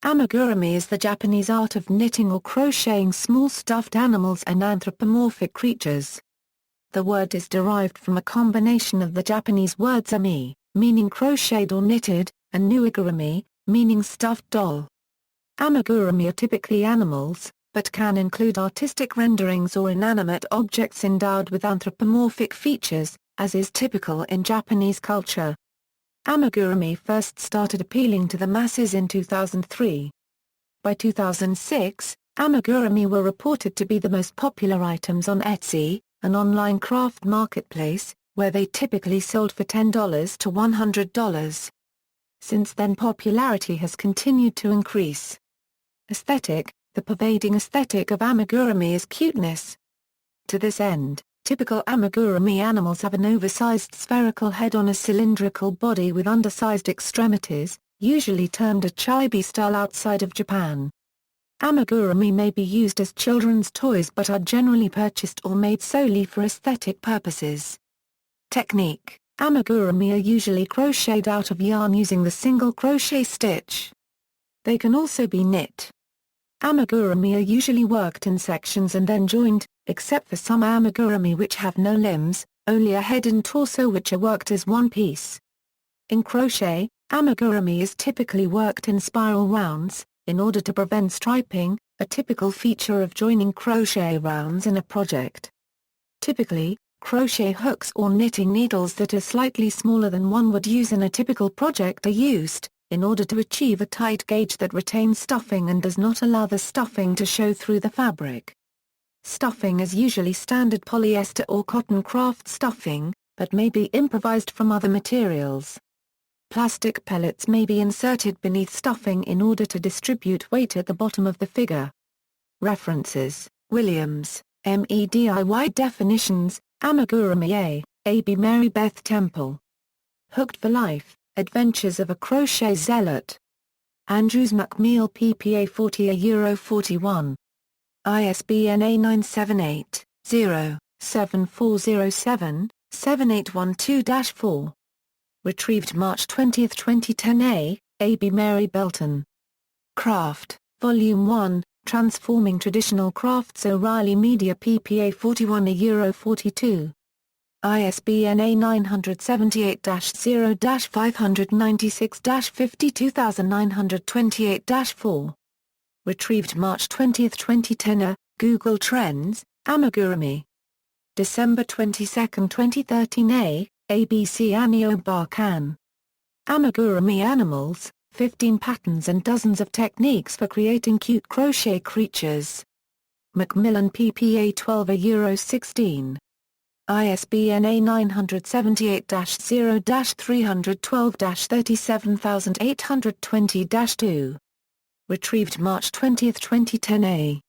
Amigurumi is the Japanese art of knitting or crocheting small stuffed animals and anthropomorphic creatures. The word is derived from a combination of the Japanese words ami, meaning crocheted or knitted, and nuigurumi, meaning stuffed doll. Amigurumi are typically animals, but can include artistic renderings or inanimate objects endowed with anthropomorphic features, as is typical in Japanese culture. Amigurumi first started appealing to the masses in 2003. By 2006, amigurumi were reported to be the most popular items on Etsy, an online craft marketplace, where they typically sold for $10 to $100. Since then popularity has continued to increase. Aesthetic: the pervading aesthetic of amigurumi is cuteness. To this end, typical amigurumi animals have an oversized spherical head on a cylindrical body with undersized extremities, usually termed a chibi style outside of Japan. Amigurumi may be used as children's toys but are generally purchased or made solely for aesthetic purposes. Technique: amigurumi are usually crocheted out of yarn using the single crochet stitch. They can also be knit. Amigurumi are usually worked in sections and then joined, except for some amigurumi which have no limbs, only a head and torso, which are worked as one piece. In crochet, amigurumi is typically worked in spiral rounds, in order to prevent striping, a typical feature of joining crochet rounds in a project. Typically, crochet hooks or knitting needles that are slightly smaller than one would use in a typical project are used, in order to achieve a tight gauge that retains stuffing and does not allow the stuffing to show through the fabric. Stuffing is usually standard polyester or cotton craft stuffing, but may be improvised from other materials. Plastic pellets may be inserted beneath stuffing in order to distribute weight at the bottom of the figure. References: Williams, MEDIY Definitions, Amigurumi A.B. Mary Beth Temple. Hooked for Life, Adventures of a Crochet Zealot. Andrews Macmeil PPA 40 €41. ISBN A978-0-7407-7812-4. Retrieved March 20, 2010. A.B. Mary Belton. Craft, Volume 1, Transforming Traditional Crafts, O'Reilly Media PPA 41 €42. ISBN A978-0-596-52928-4. Retrieved March 20, 2010. Google Trends, Amigurumi. December 22, 2013. ABC Anio Barkan. Amigurumi Animals, 15 Patterns and Dozens of Techniques for Creating Cute Crochet Creatures. Macmillan PPA 12 €16. ISBN A978-0-312-37820-2. Retrieved March 20, 2010.